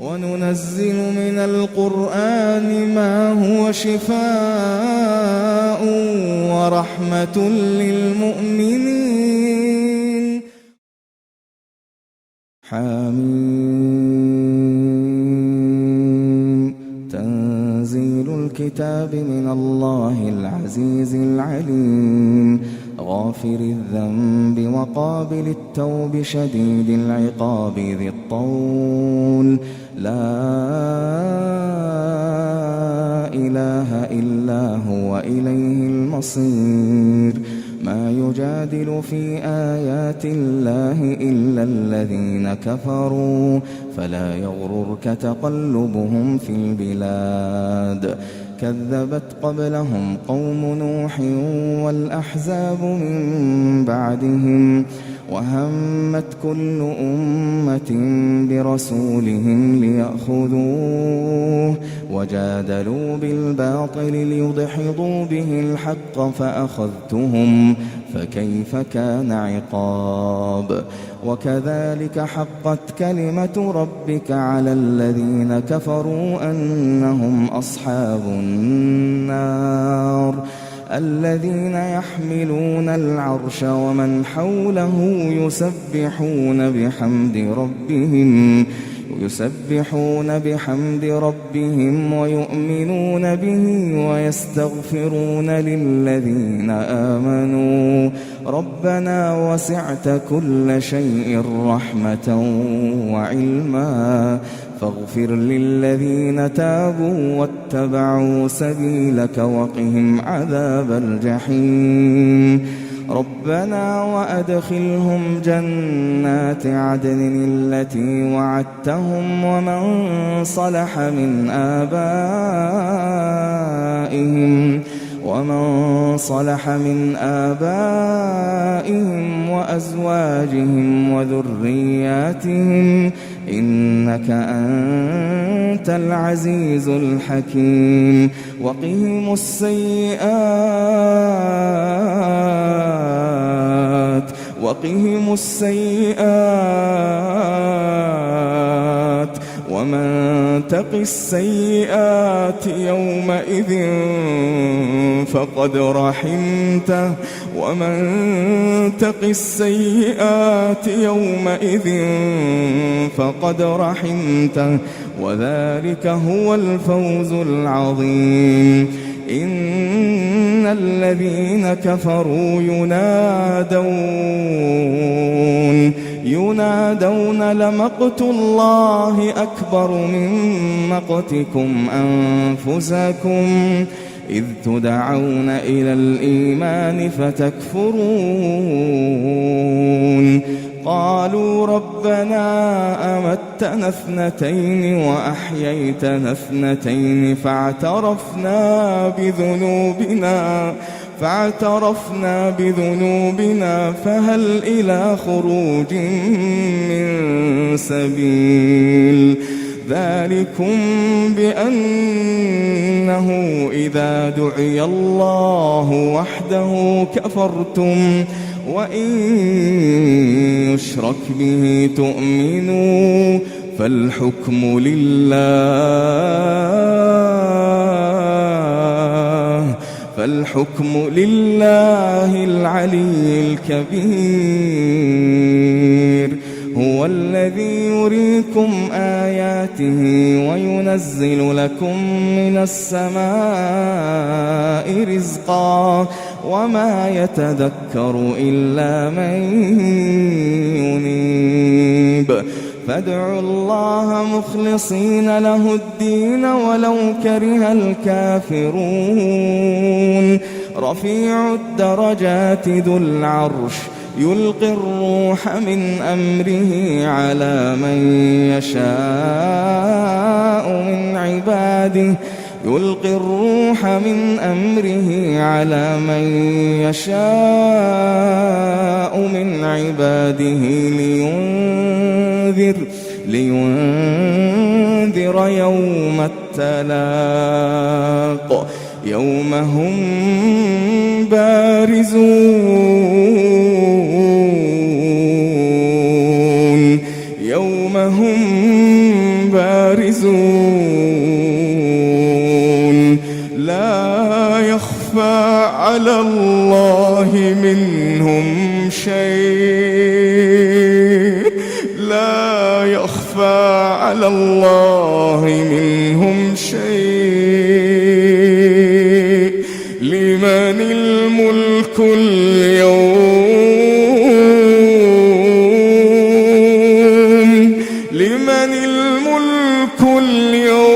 وننزل من القرآن ما هو شفاء ورحمة للمؤمنين. حميم. تنزيل الكتاب من الله العزيز العليم، غافر الذنب وقابل التوب شديد العقاب ذي الطول، لا إله إلا هو إليه المصير. ما يجادل في آيات الله إلا الذين كفروا، فلا يغررك تقلبهم في البلاد. كذبت قبلهم قوم نوح والأحزاب من بعدهم، وهمت كل أمة برسولهم ليأخذوه، وجادلوا بالباطل ليدحضوا به الحق فأخذتهم، فكيف كان عقاب. وكذلك حقت كلمة ربك على الذين كفروا أنهم أصحاب النار، الذين يحملون العرش ومن حوله يسبحون بحمد ربهم ويؤمنون به ويستغفرون للذين آمنوا ربنا وسعت كل شيء رحمة وعلما فاغفر للذين تابوا واتبعوا سبيلك وقهم عذاب الجحيم. ربنا وأدخلهم جنات عدن التي وعدتهم ومن صلح من آبائهم وأزواجهم وذرياتهم إنك أنت العزيز الحكيم. وقهم السيئات ومن تق السيئات يومئذ فقد رحمته وذلك هو الفوز العظيم. إن الذين كفروا ينادون لمقت الله أكبر من مقتكم أنفسكم إذ تدعون إلى الإيمان فتكفرون. قالوا ربنا أمتنا اثنتين وأحييتنا اثنتين فاعترفنا بذنوبنا فهل إلى خروج من سبيل. ذلكم بأنه إذا دعي الله وحده كفرتم وإن يشرك به تؤمنوا فالحكم لله العلي الكبير. هو الذي يريكم آياته وينزل لكم من السماء رزقا وما يتذكر إلا من ينيب. فادعوا الله مخلصين له الدين ولو كره الكافرون. رفيع الدرجات ذو العرش يلقي الروح من أمره على من يشاء من عباده لينذر يوم التلاق يوم هم بارزون بارزون لا يخفى على الله منهم شيء لا يخفى على الله منهم شيء لمن الملك اليوم لمن الملك اليوم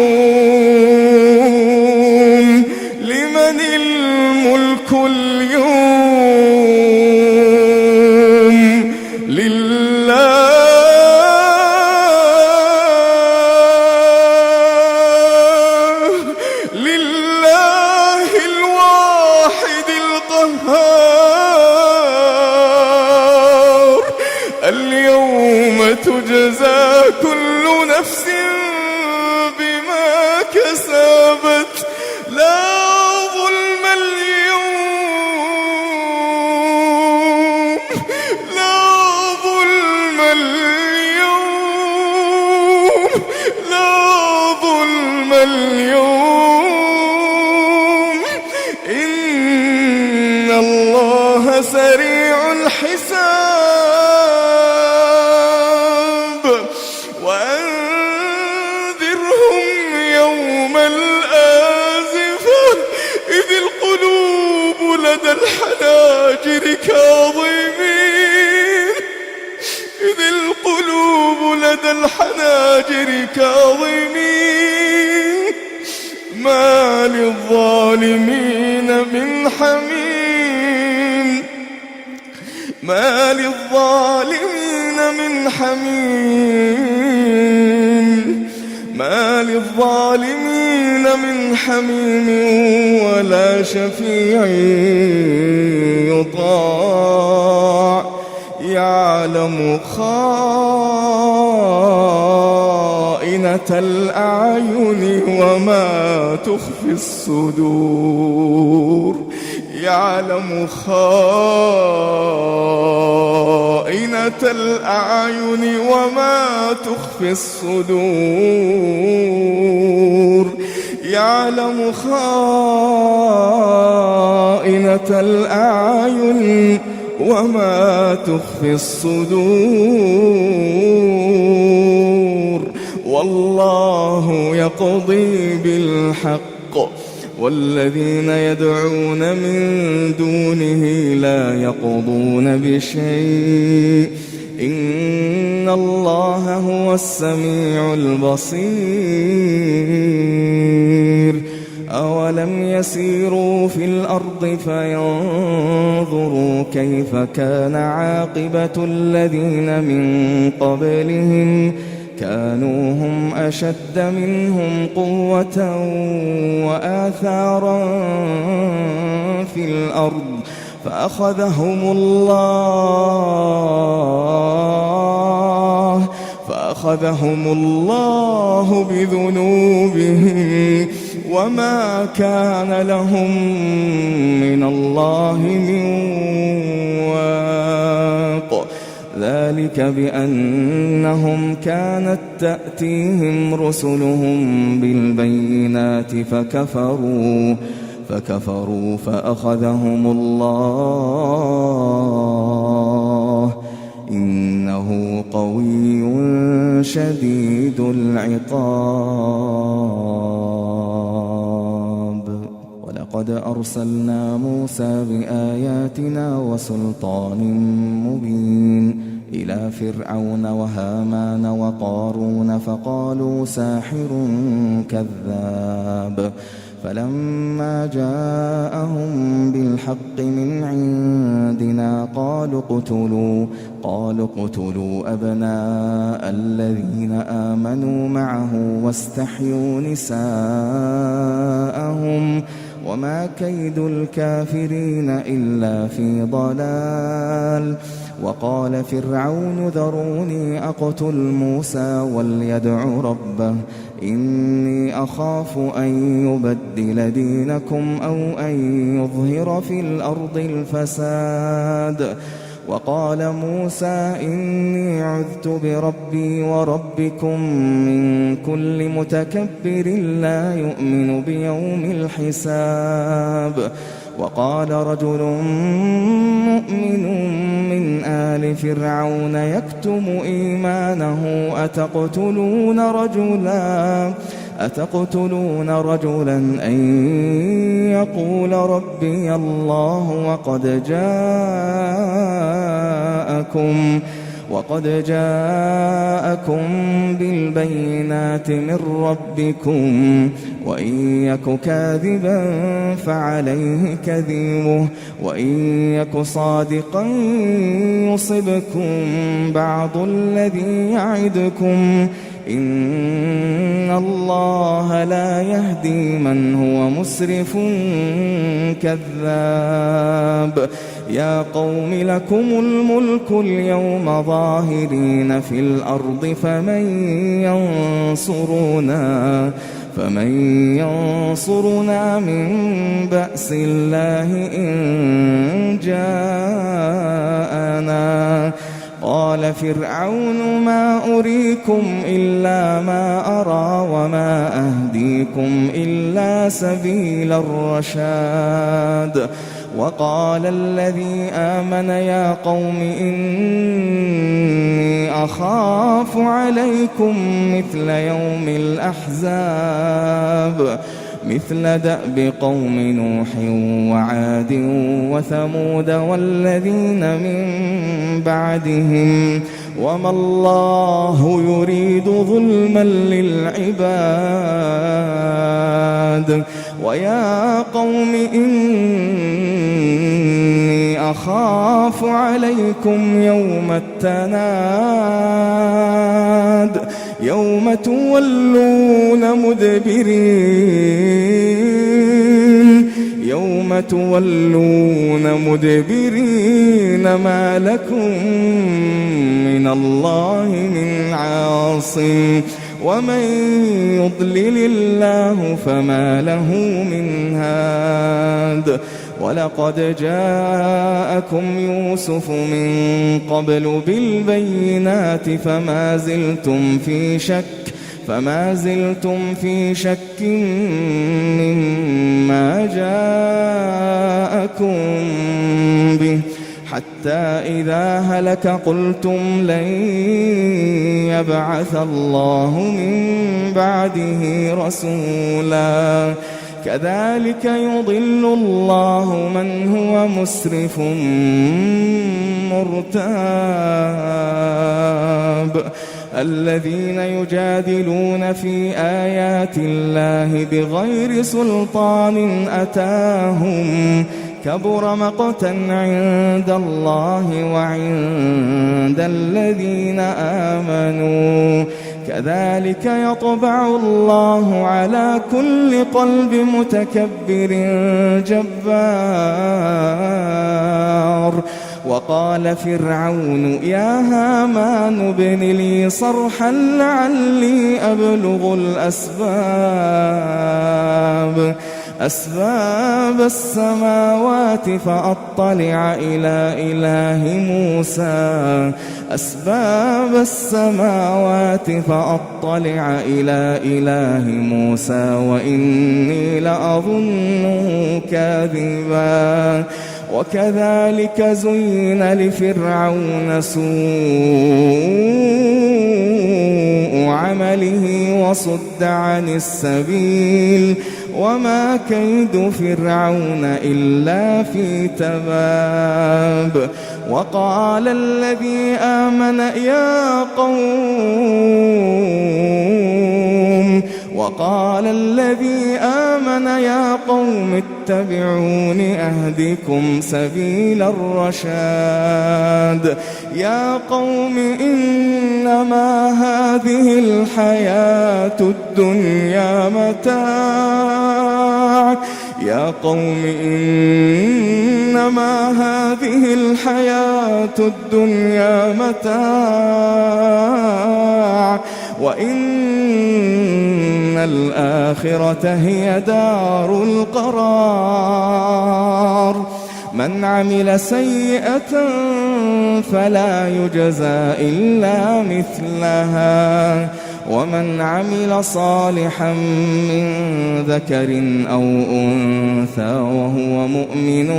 لمن الملك اليوم لله الواحد القهار اليوم تجزى كل نفس بما كسبت لا ظلم اليوم لا ظلم اليوم لا ظلم اليوم إن الله سريع الحساب وأنذرهم يوم الآزفة إذ القلوب لدى الحناجر كاظمين إذ القلوب لدى الحناجر كاظمين ما للظالمين من حميم ما للظالمين من حميم ما للظالمين من حميم ولا شفيع يطاع يعلم خائنة الأعين وما تخفي الصدور يعلم خائنة الأعين وما تخفي الصدور يعلم خائنة الأعين وما تخفي الصدور والله يقضي بالحق والذين يدعون من دونه لا يقضون بشيء إن الله هو السميع البصير أولم يسيروا في الأرض فينظروا كيف كان عاقبة الذين من قبلهم كانوا هم أشد منهم قوة وآثارا في الأرض فأخذهم الله بذنوبهم وما كان لهم من الله من واق ذلك بأنهم كانت تأتيهم رسلهم بالبينات فكفروا فأخذهم الله إنه قوي شديد العقاب ولقد أرسلنا موسى بآياتنا وسلطان مبين إلى فرعون وهامان وقارون فقالوا ساحر كذاب فلما جاءهم بالحق من عندنا قالوا اقتلوا أبناء الذين آمنوا معه واستحيوا نساءهم وما كيد الكافرين إلا في ضلال وقال فرعون ذروني أقتل موسى وليدع ربه إني أخاف أن يبدل دينكم أو أن يظهر في الأرض الفساد وقال موسى إني عذت بربي وربكم من كل متكبر لا يؤمن بيوم الحساب. وقال رجل مؤمن من آل فرعون يكتم إيمانه أتقتلون رجلا أن يقول ربي الله وقد جاءكم بالبينات من ربكم وإن يك كاذبا فعليه كذبه وإن يك صادقا يصبكم بعض الذي يعدكم إن الله لا يهدي من هو مسرف كذاب. يا قوم لكم الملك اليوم ظاهرين في الأرض فمن ينصرنا من بأس الله إن جاءنا. قال فرعون ما أريكم إلا ما أرى وما أهديكم إلا سبيل الرشاد. وقال الذي آمن يا قوم إني أخاف عليكم مثل يوم الأحزاب مثل دأب قوم نوح وعاد وثمود والذين من بعدهم وما الله يريد ظلما للعباد. ويا قوم إني أخاف عليكم يوم التناد يوم تولون مدبرين ما لكم من الله من عاصم ومن يضلل الله فما له من هاد. ولقد جاءكم يوسف من قبل بالبينات فما زلتم في شك مما جاءكم به حتى إذا هلك قلتم لن يبعث الله من بعده رسولا. كذلك يضل الله من هو مسرف مرتاب. الذين يجادلون في آيات الله بغير سلطان أتاهم كبر مقتا عند الله وعند الذين آمنوا. كذلك يطبع الله على كل قلب متكبر جبار. وقال فرعون يا هامان ابن لي صرحا لعلي أبلغ الأسباب السماوات فأطلع إلى إله موسى وإني لأظنه كاذبا. وكذلك زين لفرعون سوء عمله وصد عن السبيل وما كيد فرعون إلا في تباب. وقال الذي آمن يا قوم اتبعون أهدكم سبيل الرشاد. يا قوم إنما هذه الحياة الدنيا متاع وإن الآخرة هي دار القرار. من عمل سيئة فلا يجزى إلا مثلها ومن عمل صالحا من ذكر أو أنثى وهو مؤمن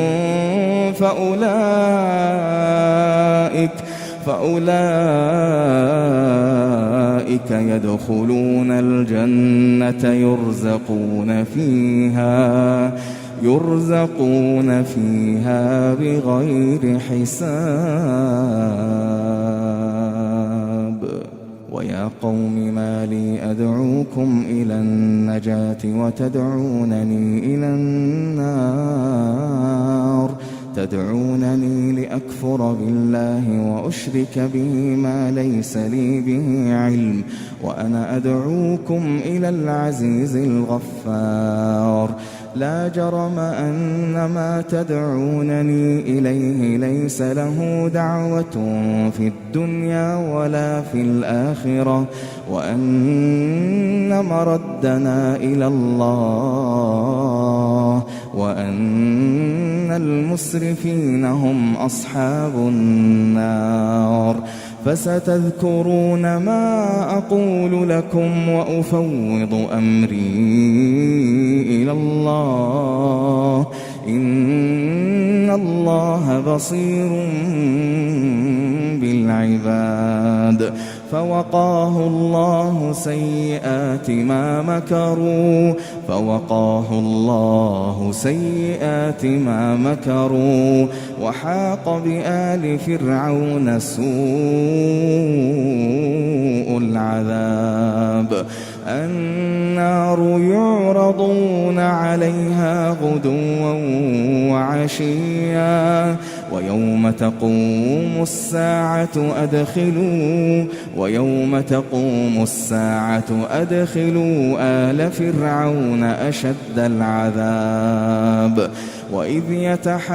فأولئك يدخلون الجنة يرزقون فيها بغير حساب. ويا قوم ما لي أدعوكم إلى النجاة وتدعونني إلى النار تدعونني لأكفر بالله وأشرك به ما ليس لي به علم وأنا أدعوكم إلى العزيز الغفار. لا جرم أن ما تدعونني إليه ليس له دعوة في الدنيا ولا في الآخرة وأن مردنا إلى الله وأن المسرفين هم أصحاب النار. فستذكرون ما أقول لكم وأفوض أمري إلى الله إن الله بصير بالعباد. فوقاه الله سيئات ما مكروا وحاق بآل فرعون سوء العذاب. النار يعرضون عليها غدوا وعشيا ويوم تقوم الساعة أدخلوا آل فرعون أشد العذاب. وإذ يتحاجون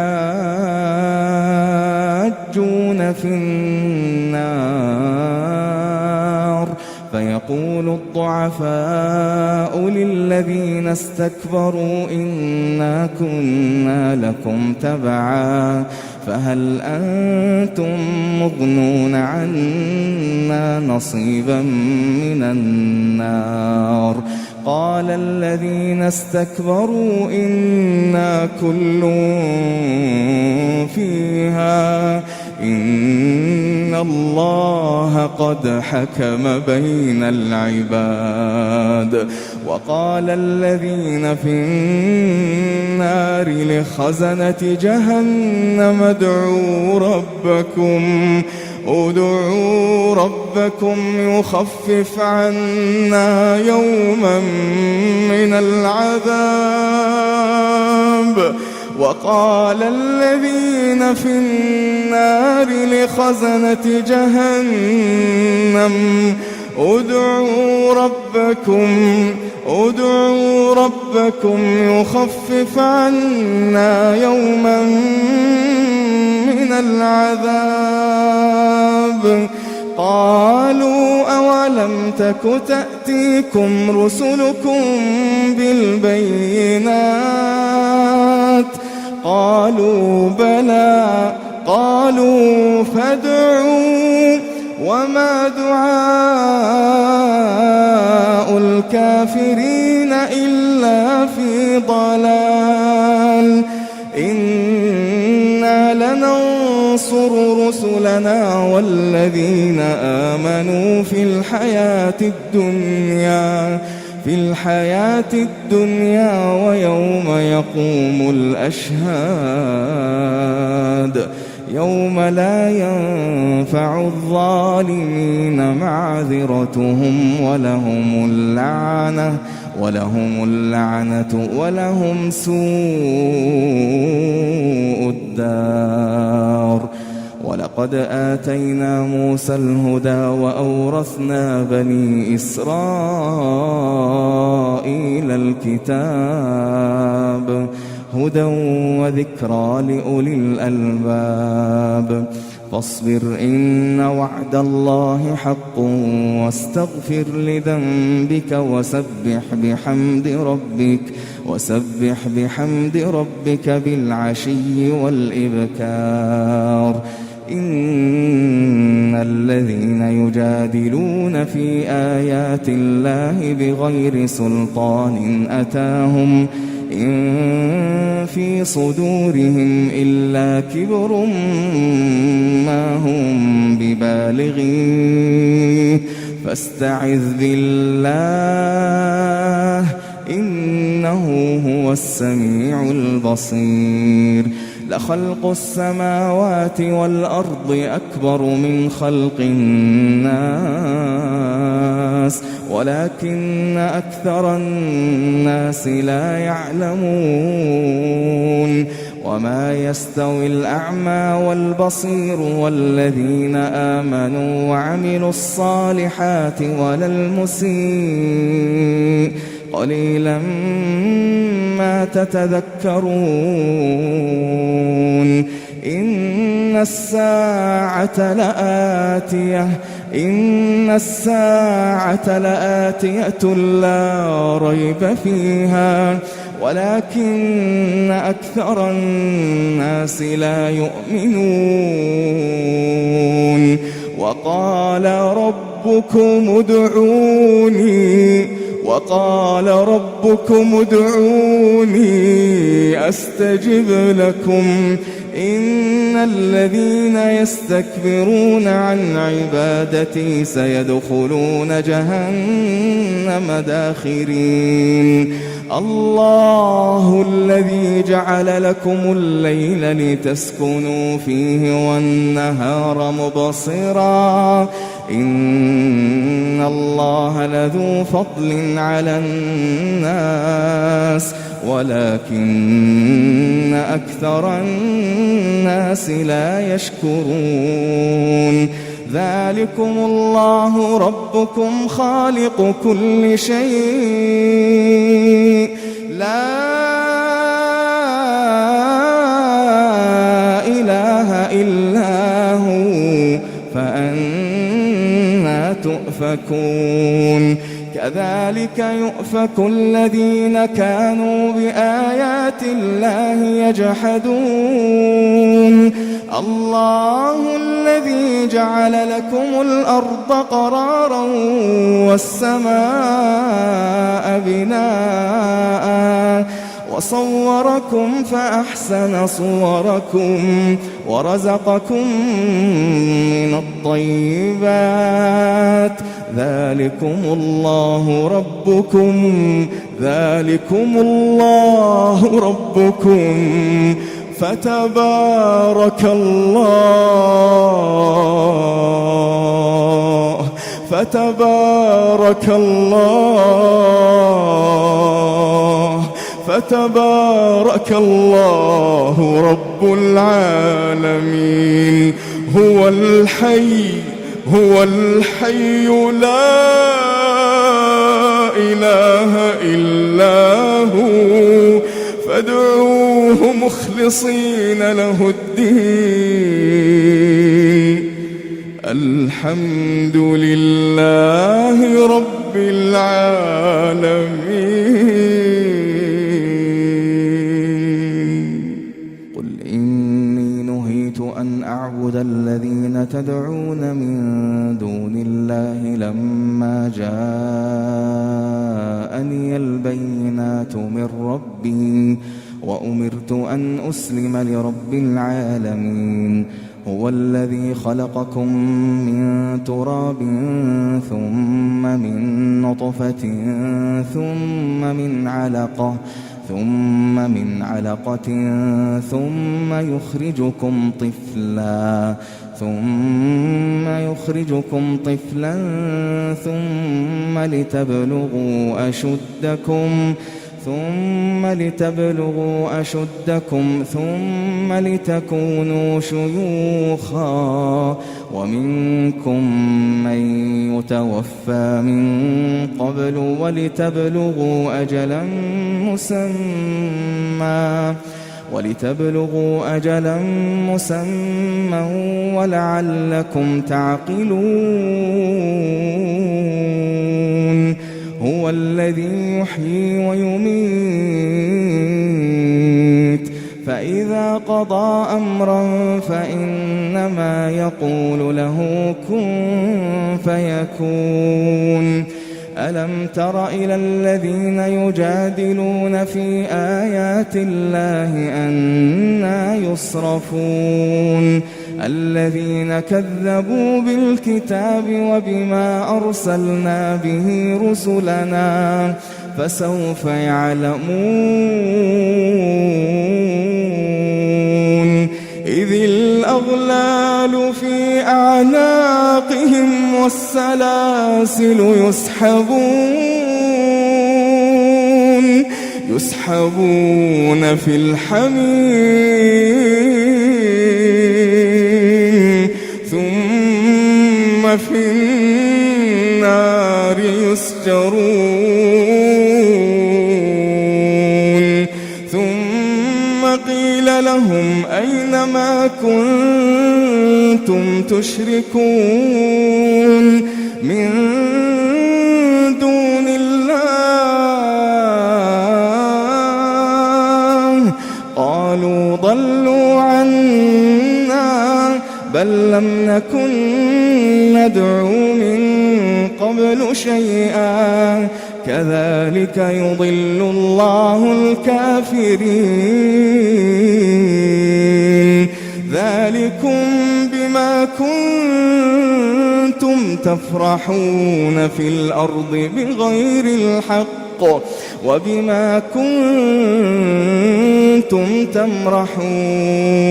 في النار فيقول الضعفاء للذين استكبروا إنا كنا لكم تبعا فهل أنتم مغنون عنا نصيبا من النار. قال الذين استكبروا إنا كل فيها إن الله قد حكم بين العباد. وقال الذين في النار لخزنة جهنم ادعوا ربكم يخفف عنا يوما من العذاب. وقال الذين في النار لخزنة جهنم ادعوا ربكم يخفف عنا يوما من العذاب. قالوا أولم تك تأتيكم رسلكم بالبينات قالوا بلى قالوا فادعوا وما دعاء الكافرين إلا في ضلال. إنا لننصر رسلنا والذين آمنوا في الحياة الدنيا ويوم يقوم الأشهاد يوم لا ينفع الظالمين معذرتهم ولهم اللعنة ولهم سوء الدار. ولقد آتينا موسى الهدى وأورثنا بني إسرائيل الكتاب هدى وذكرى لأولي الألباب. فاصبر إن وعد الله حق واستغفر لذنبك وسبح بحمد ربك بالعشي والإبكار إن الذين يجادلون في آيات الله بغير سلطان أتاهم إن في صدورهم إلا كبر ما هم ببالغيه فاستعذ بالله إنه هو السميع البصير لخلق السماوات والأرض أكبر من خلق الناس ولكن أكثر الناس لا يعلمون وما يستوي الأعمى والبصير والذين آمنوا وعملوا الصالحات ولا المسيء قليلا ما تتذكرون إن الساعة لآتية لا ريب فيها ولكن أكثر الناس لا يؤمنون وقال ربكم ادعوني أستجب لكم إن الذين يستكبرون عن عبادتي سيدخلون جهنم داخرين الله الذي جعل لكم الليل لتسكنوا فيه والنهار مبصرا إن الله لذو فضل على الناس ولكن أكثر الناس لا يشكرون ذلكم الله ربكم خالق كل شيء لا إله إلا هو فأنى تؤفكون كذلك يؤفك الذين كانوا بآيات الله يجحدون الله الذي جعل لكم الأرض قرارا والسماء بناء وصوركم فأحسن صوركم ورزقكم من الطيبات ذلكم الله ربكم فتبارك الله رب العالمين هو الحي لا إله إلا هو فادعوه مخلصين له الدين الحمد لله رب العالمين قل إني نهيت أن أعبد الذين تدعون من دون الله لما جاءني البينات من ربي وأمرت أن أسلم لرب العالمين هو الذي خلقكم من تراب ثم من نطفة ثم من علقة ثم يخرجكم طفلا ثم لتبلغوا أشدكم ثم لتكونوا شيوخا ومنكم من يتوفى من قبل ولتبلغوا أجلا مسمى ولعلكم تعقلون هو الذي يحيي ويميت فإذا قضى أمرا فإنما يقول له كن فيكون ألم تر إلى الذين يجادلون في آيات الله أنى يصرفون الذين كذبوا بالكتاب وبما أرسلنا به رسلنا فسوف يعلمون إذ الأغلال في أعناقهم والسلاسل يسحبون في الحميم ثم في النار يسجرون ثم قيل لهم أين ما كنتم تشركون من دون الله قالوا ضلوا عنا بل لم نكن ندعو من قبل شيئا كذلك يضل الله الكافرين ذلكم بما كنتم تفرحون في الأرض بغير الحق وبما كنتم تمرحون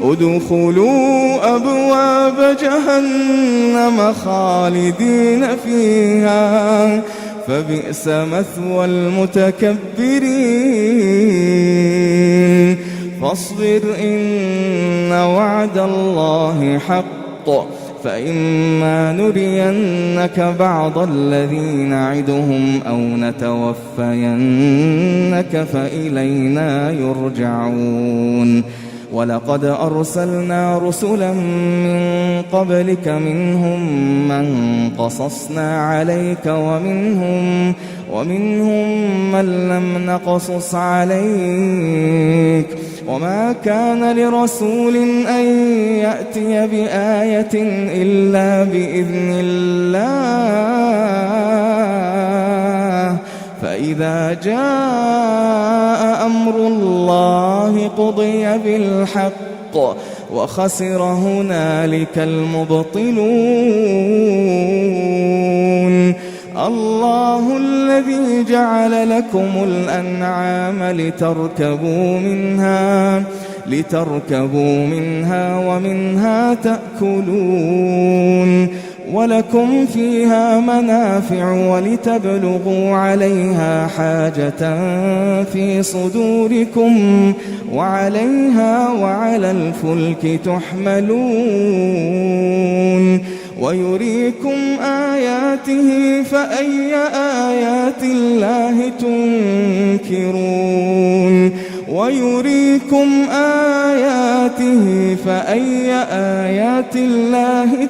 ادخلوا أبواب جهنم خالدين فيها فبئس مثوى المتكبرين فاصبر إن وعد الله حق فإما نرينك بعض الذي نعدهم أو نتوفينك فإلينا يرجعون ولقد أرسلنا رسلا من قبلك منهم من قصصنا عليك ومنهم من لم نقصص عليك وما كان لرسول أن يأتي بآية إلا بإذن الله فإذا جاء أمر الله قضي بالحق وخسر هنالك المبطلون الله الذي جعل لكم الأنعام لتركبوا منها ومنها تأكلون ولكم فيها منافع ولتبلغوا عليها حاجة في صدوركم وعليها وعلى الفلك تحملون ويريكم آياته فأي آيات الله تنكرون ويريكم آياته فأي آيات الله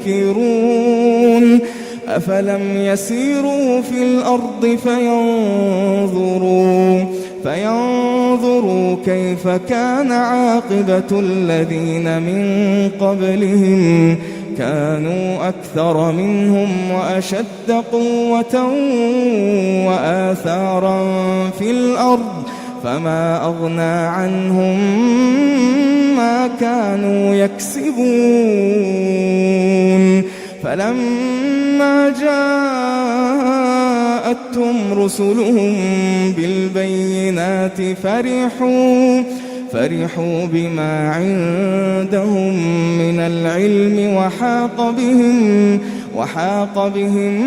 تنكرون أفلم يسيروا في الأرض فينظروا كيف كان عاقبة الذين من قبلهم كانوا أكثر منهم وأشد قوة وآثارا في الأرض فما أغنى عنهم ما كانوا يكسبون فلما جاءتهم رسلهم بالبينات فرحوا بما عندهم من العلم وحاق بهم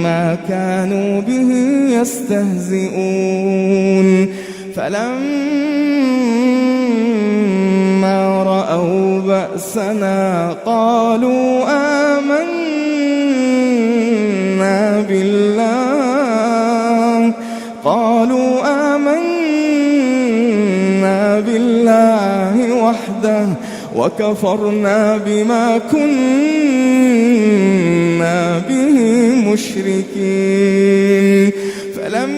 ما كانوا به يستهزئون فلما رأوا بأسنا قالوا آمنا بالله وكفرنا بما كنا به مشركين فلم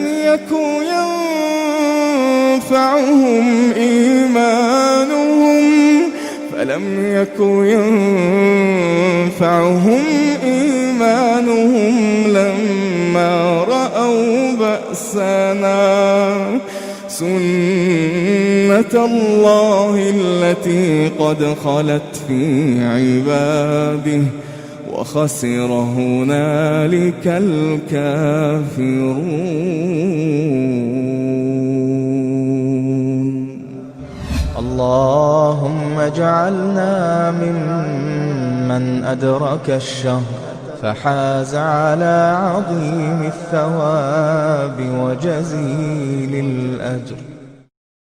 يك ينفعهم إيمانهم لما رأوا بأسنا سنة الله التي قد خلت في عباده وخسر هنالك الكافرون. اللهم اجعلنا ممن أدرك الشهر فحاز على عظيم الثواب وجزيل الأجر.